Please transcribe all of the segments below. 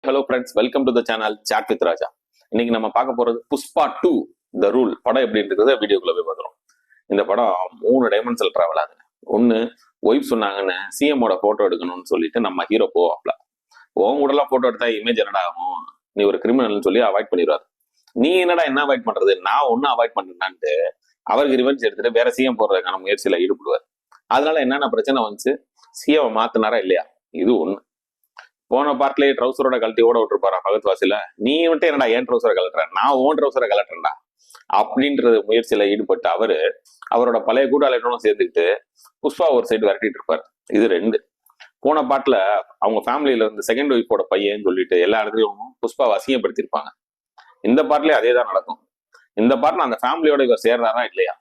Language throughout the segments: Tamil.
Hello friends, welcome to the channel chat with Raja. இன்னைக்கு நம்ம பார்க்க போறது புஷ்பா 2 த ரூல் படம் எப்படி இருக்கிறத வீடியோக்குள்ள போய் பார்க்குறோம். இந்த படம் 3 டைமென்ஷனல் டிராவல் ஆகுது. ஒன்று, ஒய்ஃப் சொன்னாங்கன்னு சிஎம்மோட போட்டோ எடுக்கணும்னு சொல்லிட்டு நம்ம ஹீரோ போவாப்ல. உன் கூடலாம் போட்டோ எடுத்தா இமேஜ் என்னடா ஆகும், நீ ஒரு கிரிமினல்னு சொல்லி அவாய்ட் பண்ணிடுவாரு. நீ என்னடா என்ன அவாய்ட் பண்றது, நான் ஒன்னும் அவாய்ட் பண்றேன்னான்ட்டு அவருக்கு ரிவென்ஸ் எடுத்துட்டு வேற சிஎம் போடுறதுக்கான முயற்சியில ஈடுபடுவார். அதனால என்னென்ன பிரச்சனை வந்துச்சு, சிஎம் மாத்தினாரா இல்லையா, இது ஒண்ணு. போன பார்ட்லயே ட்ரௌசரோட கழட்டி ஓட விட்டுருப்பாரா பகத் வாசில, நீ வந்துட்டு என்னடா ஏன் ட்ரௌசரை கலட்டுறேன், நான் ஓன் ட்ரௌசரை கலட்டுறேன்டா அப்படின்றது முயற்சியில ஈடுபட்டு அவரோட பழைய கூட்டாளிகளும் சேர்த்துக்கிட்டு புஷ்பா ஒரு சைடு விரட்டிட்டு இருப்பாரு. இது 2. போன பாட்டுல அவங்க ஃபேமிலியில இருந்து செகண்ட் ஒய்ஃபோட பையன் சொல்லிட்டு எல்லா இடத்துலயும் புஷ்பாவை அசிங்கப்படுத்திருப்பாங்க. இந்த பாட்டுலயே அதே தான் நடக்கும். இந்த பாட்டுல அந்த ஃபேமிலியோட இவர் சேர்றாரா இல்லையா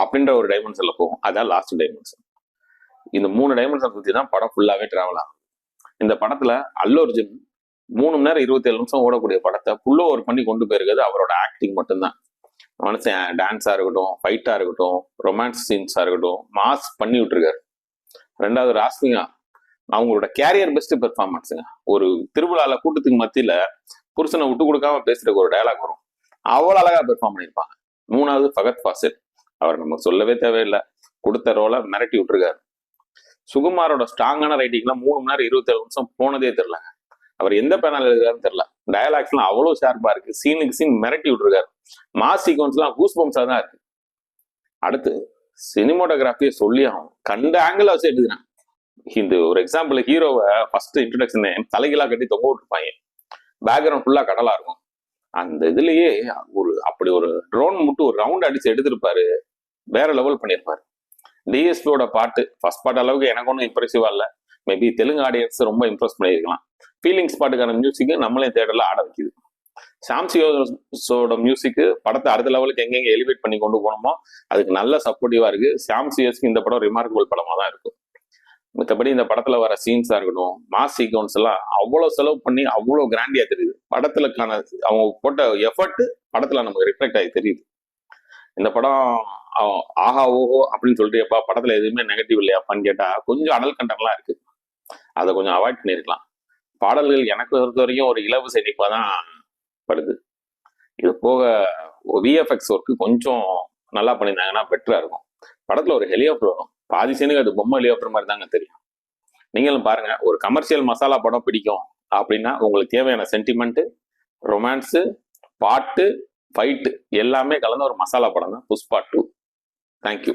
அப்படின்ற ஒரு டைமென்ஷன்ல போகும். அதான் லாஸ்ட் டைமென்ஷன். இந்த 3 டைமென்ஷன் பத்தி தான் படம் ஃபுல்லாவே டிராவல் ஆகும். இந்த படத்துல அல்லு அர்ஜுன் 3 மணி நேரம் 27 நிமிஷம் ஓடக்கூடிய படத்தை புல் ஓவர் பண்ணி கொண்டு போயிருக்கிறது அவரோட ஆக்டிங் மட்டும்தான். மனுஷன் டான்ஸா இருக்கட்டும், ஃபைட்டா இருக்கட்டும், ரொமான்ஸ் சீன்ஸா இருக்கட்டும், மாஸ் பண்ணி விட்டுருக்காரு. 2வது ராஸ்மிகா, அவங்களோட கேரியர் பெஸ்ட் பெர்ஃபார்மன்ஸுங்க. ஒரு திருவிழால கூட்டத்துக்கு மத்தியில புருஷனை விட்டு கொடுக்காம பேசுறதுக்கு ஒரு டயலாக் வரும், அவ்வளவு அழகா பெர்ஃபார்ம் பண்ணியிருப்பாங்க. 3வது ஃபகத் ஃபாசில், அவர் நமக்கு சொல்லவே தேவையில்லை, கொடுத்த ரோலை மிரட்டி விட்டுருக்காரு. சுகுமாரோட ஸ்ட்ராங்கான ரைட்டிங்லாம் 3 மணி நேரம் 27 நிமிஷம் போனதே தெரியலங்க. அவர் எந்த பேனல் எழுதுறாருன்னு தெரியல. டயலாக்ஸ்லாம் அவ்வளவு ஷார்ப்பா இருக்கு, சீனுக்கு சீன் மிரட்டி விட்டுருக்காரு. மாஸ் சீக்வன்ஸ்லாம் கூஸ் பம்ப்ஸா தான் இருக்கு. அடுத்து சினிமோட்டோகிராஃபியை சொல்லி ஆகும், கண்ட ஆங்கிள் வச்சு எடுக்கிறேன். இந்த ஒரு எக்ஸாம்பிள், ஹீரோவை ஃபர்ஸ்ட் இன்ட்ரோடக்ஷன் தலைகீழா கட்டி தொங்க விட்டுருப்பாங்க, பேக்ரவுண்ட் ஃபுல்லா கடலா இருக்கும். அந்த இதுலயே அப்படி ஒரு ட்ரோன் மட்டும் ஒரு ரவுண்ட் அடிச்சு எடுத்திருப்பாரு, வேற லெவல் பண்ணியிருப்பாரு. டிஎஸ்பியோட பாட்டு ஃபர்ஸ்ட் பாட்டு அளவுக்கு எனக்கு ஒன்றும் இம்ப்ரெசிவா இல்லை. மேபி தெலுங்கு ஆடியன்ஸ் ரொம்ப இம்ப்ரெஸ் பண்ணியிருக்கலாம். ஃபீலிங்ஸ் பாட்டுக்கான மியூசிக்கு நம்மளே தேட்டர்ல ஆட வைக்குது. சாம்சியோட மியூசிக்கு படத்தை அடுத்த லெவலுக்கு எங்கெங்க எலிவேட் பண்ணி கொண்டு போனோமோ அதுக்கு நல்ல சப்போர்ட்டிவா இருக்கு. சாம்சியஸ்க்கு இந்த படம் ரிமார்க்கபிள் படமா தான் இருக்கும். மற்றபடி இந்த படத்துல வர சீன்ஸா இருக்கட்டும், மாஸ் சீக்வன்ஸ் எல்லாம் அவ்வளவு செலவு பண்ணி அவ்வளவு கிராண்டியா தெரியுது. படத்துலக்கான அவங்க போட்ட எஃபர்ட் படத்துல நமக்கு ரிஃப்ளெக்ட் ஆகி தெரியுது. இந்த படம் ஆஹா ஓஹோ அப்படின்னு சொல்லிட்டு படத்துல எதுவுமே நெகட்டிவ் இல்லையாப்பான்னு கேட்டா கொஞ்சம் அடல் கண்டென்ட்லாம் இருக்கு, அதை கொஞ்சம் அவாய்ட் பண்ணிருக்கலாம். பாடல்கள் எனக்கு பொறுத்த வரைக்கும் ஒரு இலவு செழிப்பா தான் படுது. இது போக விஎஃப்எக்ஸ் ஒர்க்கு கொஞ்சம் நல்லா பண்ணியிருந்தாங்கன்னா பெட்டரா இருக்கும். படத்துல ஒரு ஹெலிகாப்டர் வரும், பாதி சீனுக்கு அது பொம்மை ஹெலிகாப்டர் மாதிரி தாங்க தெரியும். நீங்களும் பாருங்க, ஒரு கமர்ஷியல் மசாலா படம் பிடிக்கும் அப்படின்னா உங்களுக்கு தேவையான சென்டிமெண்ட், ரொமான்ஸு, பாட்டு, ஃபைட்டு எல்லாமே கலந்த ஒரு மசாலா படம் தான் புஷ்பா 2. தேங்க்யூ.